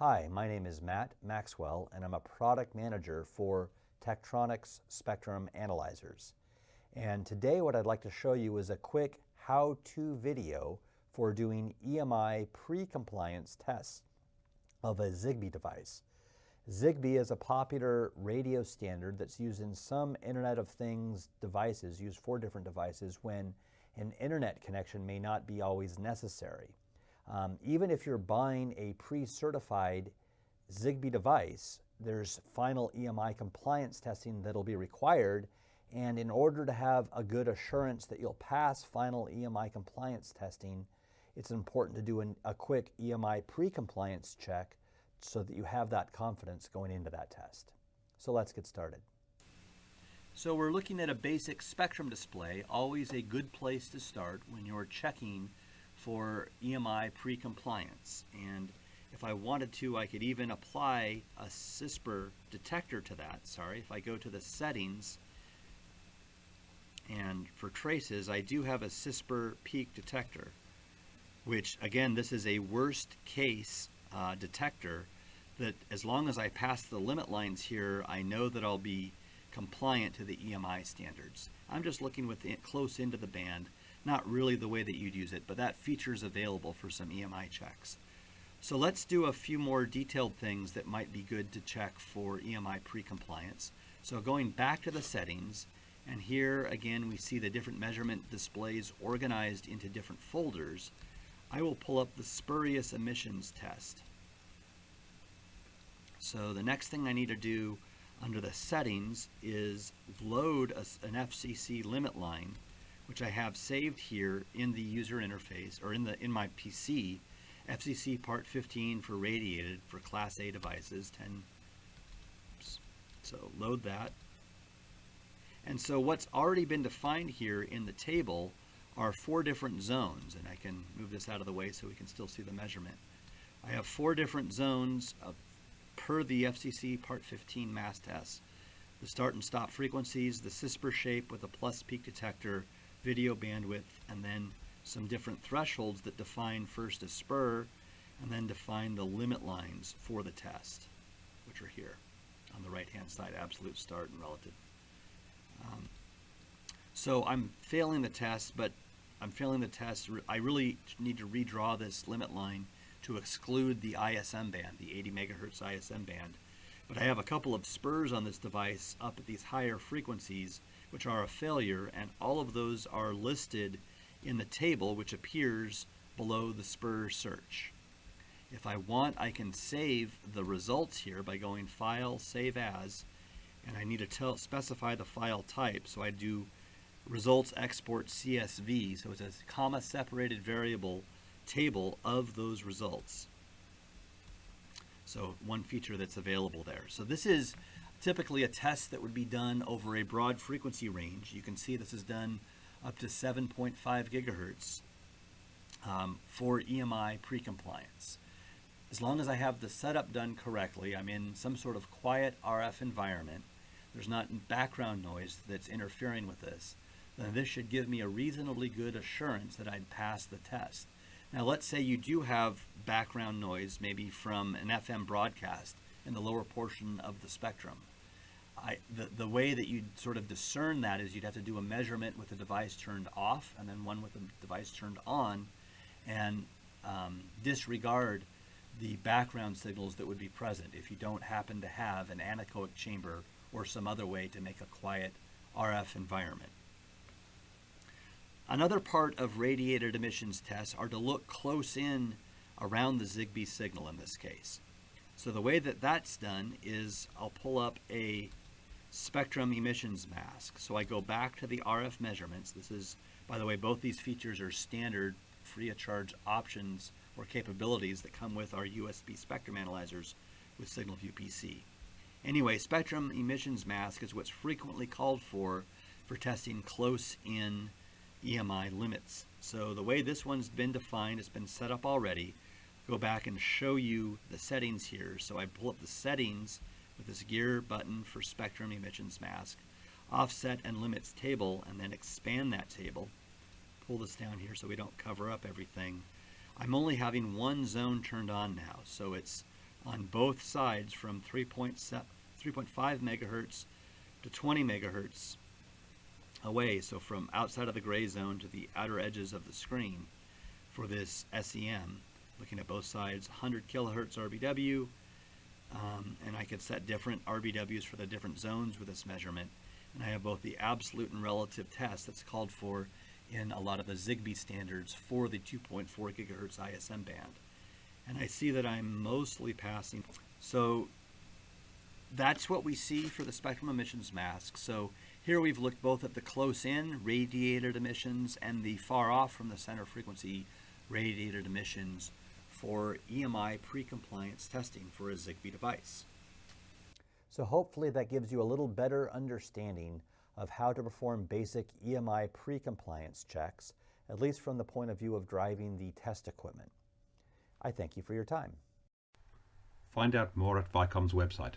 Hi, my name is Matt Maxwell, and I'm a product manager for Tektronix Spectrum Analyzers. And today what I'd like to show you is a quick how-to video for doing EMI pre-compliance tests of a Zigbee device. Zigbee is a popular radio standard that's used in some Internet of Things devices, used for different devices when an internet connection may not be always necessary. Even if you're buying a pre-certified Zigbee device, there's final EMI compliance testing that'll be required, and in order to have a good assurance that you'll pass final EMI compliance testing, it's important to do a quick EMI pre-compliance check so that you have that confidence going into that test. So let's get started. So we're looking at a basic spectrum display, always a good place to start when you're checking for EMI pre-compliance. And if I wanted to, I could even apply a CISPR detector to that. If I go to the settings, and for traces, I do have a CISPR peak detector, which again, this is a worst case detector that as long as I pass the limit lines here, I know that I'll be compliant to the EMI standards. I'm just looking close into the band, not really the way that you'd use it, but that feature is available for some EMI checks. So let's do a few more detailed things that might be good to check for EMI pre-compliance. So going back to the settings, and here again we see the different measurement displays organized into different folders. I will pull up the spurious emissions test. So the next thing I need to do under the settings is load an FCC limit line, which I have saved here in the user interface, or in my PC, FCC Part 15 for radiated for Class A devices, 10. Oops. So load that. And so what's already been defined here in the table are 4 different zones, and I can move this out of the way so we can still see the measurement. I have 4 different zones per the FCC Part 15 mass test. The start and stop frequencies, the CISPR shape with a plus peak detector, video bandwidth, and then some different thresholds that define first a spur and then define the limit lines for the test, which are here on the right hand side, absolute, start, and relative. So I'm failing the test, but I really need to redraw this limit line to exclude the ISM band, the 80 megahertz ISM band. But I have a couple of spurs on this device up at these higher frequencies, which are a failure, and all of those are listed in the table which appears below the spur search. If I want, I can save the results here by going File, Save As, and I need to specify the file type, so I do results export CSV, so it's a comma separated variable table of those results. So one feature that's available there. So this is typically a test that would be done over a broad frequency range. You can see this is done up to 7.5 gigahertz for EMI pre-compliance. As long as I have the setup done correctly, I'm in some sort of quiet RF environment, there's not background noise that's interfering with this, then this should give me a reasonably good assurance that I'd pass the test. Now let's say you do have background noise, maybe from an FM broadcast in the lower portion of the spectrum. The way that you'd sort of discern that is you'd have to do a measurement with the device turned off and then one with the device turned on, and disregard the background signals that would be present if you don't happen to have an anechoic chamber or some other way to make a quiet RF environment. Another part of radiated emissions tests are to look close in around the Zigbee signal in this case. So the way that that's done is I'll pull up a spectrum emissions mask. So I go back to the RF measurements. This is, by the way, both these features are standard free of charge options or capabilities that come with our USB spectrum analyzers with SignalVu-PC. Anyway, spectrum emissions mask is what's frequently called for testing close in EMI limits. So the way this one's been defined, it's been set up already. Go back and show you the settings here. So I pull up the settings with this gear button for spectrum emissions mask, offset and limits table, and then expand that table. Pull this down here so we don't cover up everything. I'm only having one zone turned on now, so it's on both sides from 3.5 megahertz to 20 megahertz away, so from outside of the gray zone to the outer edges of the screen for this SEM, looking at both sides, 100 kilohertz RBW, and I could set different RBWs for the different zones with this measurement. And I have both the absolute and relative test that's called for in a lot of the Zigbee standards for the 2.4 gigahertz ISM band. And I see that I'm mostly passing. So that's what we see for the spectrum emissions mask. So here we've looked both at the close-in radiated emissions and the far-off from the center frequency radiated emissions for EMI pre-compliance testing for a Zigbee device. So hopefully that gives you a little better understanding of how to perform basic EMI pre-compliance checks, at least from the point of view of driving the test equipment. I thank you for your time. Find out more at Vicom's website.